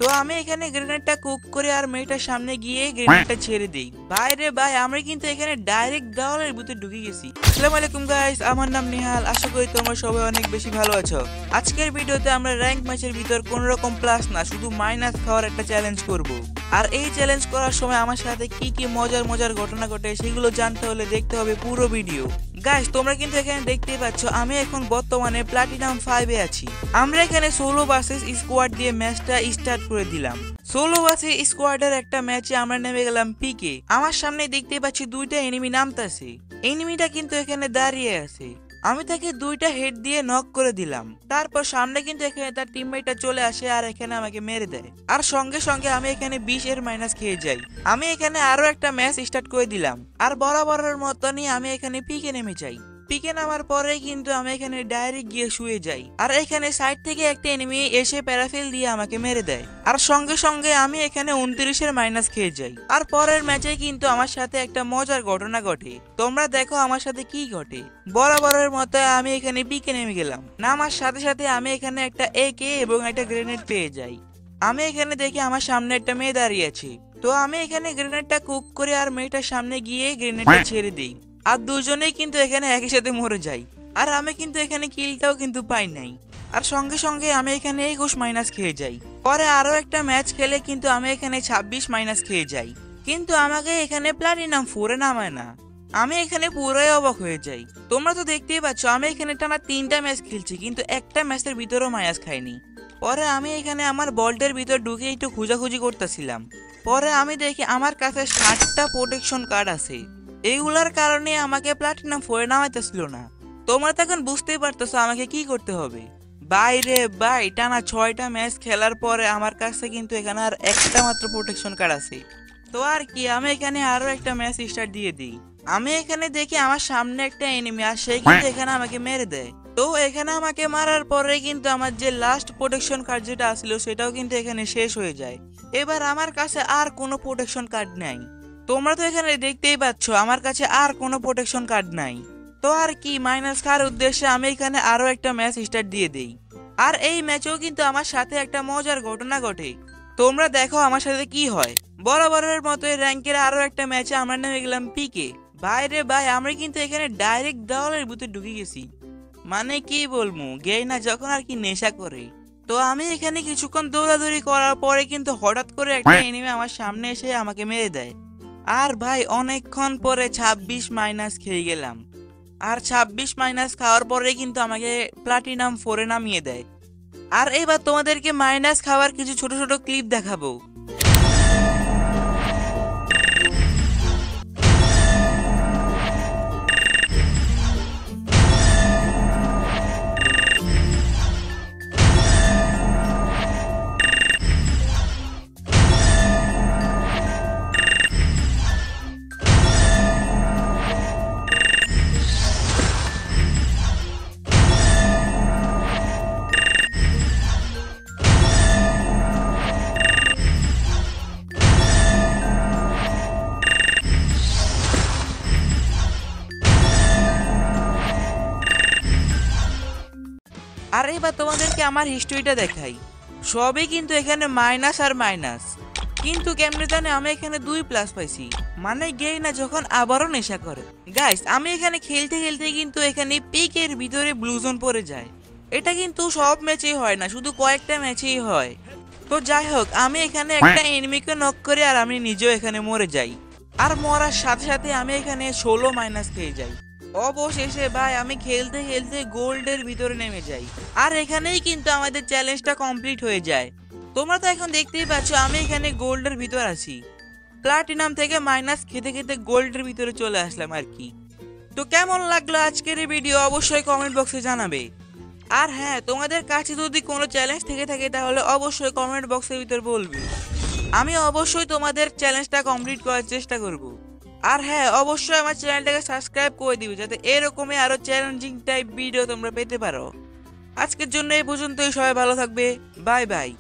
তো আমি এখানে গ্রেনেডটা কুক করে আর মেয়েটার সামনে গিয়ে গ্রেনেডটা ছেড়ে দেই। ভাই রে ভাই, আমরা কিন্তু এখানে ডাইরেক্ট দেওয়ালের ভিতরে ঢুকে গেছি। আসসালামু আলাইকুম গাইস, আমার নাম নিহাল। আশা করি তোমরা সবাই অনেক বেশি ভালো আছো। আজকের ভিডিওতে আমরা র্যাঙ্ক ম্যাচের ভিতর কোন রকম প্লাস না, শুধু মাইনাস খাওয়ার একটা চ্যালেঞ্জ করব। আর এই চ্যালেঞ্জ করার সময় আমার সাথে কি কি মজার মজার ঘটনা ঘটে সেগুলো জানতে হলে দেখতে হবে পুরো ভিডিও। গাইস, তোমরা কিন্তু এখানে দেখতেই পাচ্ছ আমি এখন বর্তমানে প্লাটিনাম 5 এ আছি। আমরা এখানে সোলো ভার্সেস স্কোয়াড দিয়ে ম্যাচটা স্টার্ট করে দিলাম। সোলো ভার্সেস স্কোয়াডের একটা ম্যাচে আমরা নেমে গেলাম পিকে। আমার সামনে দেখতে পাচ্ছি দুইটা এনিমি নামতাছে। এনিমিটা কিন্তু এখানে দাঁড়িয়ে আছে। আমি তাকে দুইটা হেড দিয়ে নক করে দিলাম। তারপর সামনে কিন্তু এখানে তার টিমমেটটা চলে আসে আর এখানে আমাকে মেরে দেয়। আর সঙ্গে সঙ্গে আমি এখানে 20 এর মাইনাস খেয়ে যাই। আমি এখানে আরো একটা ম্যাচ স্টার্ট করে দিলাম। আর বরাবরের মতনই আমি এখানে পিকে নেমে যাই। পিকে নামার পরে কিন্তু আমি এখানে ডাইরেক্ট গিয়ে শুয়ে যাই। আর এখানে সাইড থেকে একটা এনিমি এসে প্যারাফিল দিয়ে আমাকে মেরে দেয়। আর সঙ্গে সঙ্গে আমি এখানে 29 এর মাইনাস খেয়ে যাই। আর পরের ম্যাচে কিন্তু আমার সাথে একটা মজার ঘটনা ঘটে। তোমরা দেখো আমার সাথে কি ঘটে। বরাবরের মতো আমি এখানে পিকে নেমে গেলাম। নামার সাথে সাথে আমি এখানে একটা একে এবং একটা গ্রেনেড পেয়ে যাই। আমি এখানে দেখি আমার সামনে একটা মেয়ে দাঁড়িয়ে আছে। তো আমি এখানে গ্রেনেডটা কুক করে আর মেয়েটার সামনে গিয়ে গ্রেনেডটা ছেড়ে দিই। আর দুজনেই কিন্তু এখানে একই সাথে মরে যাই। আর আমি কিন্তু এখানে কিলটাও কিন্তু পাই নাই। আর সঙ্গে সঙ্গে আমি এখানে 21 মাইনাস খেয়ে যাই। পরে আরো একটা ম্যাচ খেলে কিন্তু আমি এখানে 26 মাইনাস খেয়ে যাই। কিন্তু আমাকে এখানে প্লাটিনাম 4 এ নামায় না। আমি এখানে পুরোই অবাক হয়ে যাই। তোমরা তো দেখতেই পাচ্ছ আমি এখানে টানা 3টা ম্যাচ খেলছি, কিন্তু একটা ম্যাচের ভিতরেও মাইনাস খাইনি। পরে আমি এখানে আমার বল্টের ভিতর ঢুকে একটু খোঁজাখুঁজি করতেছিলাম। পরে আমি দেখি আমার কাছে 60টা প্রোটেকশন কার্ড আছে। এইগুলার কারণে আমাকে প্লাটিনাম 4 এ নামাইতেছিল না। তোমরা তো এখন বুঝতেই পারতেছো আমাকে কি করতে হবে। বাইরে বাই টানা 6টা ম্যাচ খেলার পরে আমার কাছে কিন্তু এখানে আর একটা মাত্র প্রোটেকশন কার্ড আছে। তো আর কি, আমি এখানে আরো একটা ম্যাচ স্টার্ট দিয়ে দিই। আমি এখানে দেখি আমার সামনে একটা এনিমি আর সে কিন্তু এখানে আমাকে মেরে দেয়। তো এখানে আমাকে মারার পরে কিন্তু আমার যে লাস্ট প্রোটেকশন কার্ড যেটা আসলো সেটাও কিন্তু এখানে শেষ হয়ে যায়। এবার আমার কাছে আর কোনো প্রোটেকশন কার্ড নাই। তোমরা তো এখানে দেখতেই পাচ্ছ আমার কাছে আর কোনো প্রোটেকশন কার্ড নাই। তো আর কি, মাইনাস খাওয়ার উদ্দেশ্যে আমি এখানে আরো একটা ম্যাচ স্টার্ট দিয়ে দেই। আর এই ম্যাচেও কিন্তু আমার সাথে একটা মজার ঘটনা ঘটে। তোমরা দেখো আমার সাথে কি হয়। বরাবরের মতো র্যাঙ্কের আরো একটা ম্যাচে আমরা নেমে গেলাম পিকে। বাইরে ভাই, আমরা কিন্তু এখানে ডাইরেক্ট দেওয়ালের ভিতরে ঢুকে গেছি। মানে কি বলবো, গেই না যখন আর কি নেশা করে। তো আমি এখানে কিছুক্ষণ দৌড়াদৌড়ি করার পরে কিন্তু হঠাৎ করে একটা এনিমি আমার সামনে এসে আমাকে মেরে দেয়। আর ভাই অনেকক্ষণ পরে 26 মাইনাস খেয়ে গেলাম। আর 26 মাইনাস খাওয়ার পরে কিন্তু আমাকে প্লাটিনাম 4 এ নামিয়ে দেয়। আর এবার তোমাদেরকে মাইনাস খাওয়ার কিছু ছোট ছোট ক্লিপ দেখাবো। আর এবার তোমাদেরকে আমার হিস্ট্রিটা দেখাই। সবই কিন্তু এখানে মাইনাস আর মাইনাস। কিন্তু কেমনে জানে আমি এখানে 2+ পাইছি। মানে গেই না যখন আবারও নেশা করে। গাইস, আমি এখানে খেলতে খেলতে কিন্তু এখানে পিকের ভিতরে ব্লু জোন পড়ে যায়। এটা কিন্তু সব ম্যাচেই হয় না, শুধু কয়েকটা ম্যাচেই হয়। তো যাই হোক, আমি এখানে একটা এনিমিকে নক করে আর আমি নিজেও এখানে মরে যাই। আর মরার সাথে সাথে আমি এখানে 16 মাইনাস খেয়ে যাই। অবশেষে ভাই আমি খেলতে খেলতে গোল্ডের ভিতরে নেমে যাই। আর এখানেই কিন্তু আমাদের চ্যালেঞ্জটা কমপ্লিট হয়ে যায়। তোমরা তো এখন দেখতেই পাচ্ছ আমি এখানে গোল্ডের ভিতর আছি। প্লাটিনাম থেকে মাইনাস খেতে খেতে গোল্ডের ভিতরে চলে আসলাম আর কি। তো কেমন লাগলো আজকের এই ভিডিও অবশ্যই কমেন্ট বক্সে জানাবে। আর হ্যাঁ, তোমাদের কাছে যদি কোনো চ্যালেঞ্জ থেকে থাকে তাহলে অবশ্যই কমেন্ট বক্সের ভিতর বলবে। আমি অবশ্যই তোমাদের চ্যালেঞ্জটা কমপ্লিট করার চেষ্টা করব। আর হ্যাঁ, অবশ্যই আমার চ্যানেলটাকে সাবস্ক্রাইব করে দিবে যাতে এরকমই আরো চ্যালেঞ্জিং টাইপ ভিডিও তোমরা পেতে পারো। আজকের জন্য এই পর্যন্তই। সবাই ভালো থাকবে। Bye bye.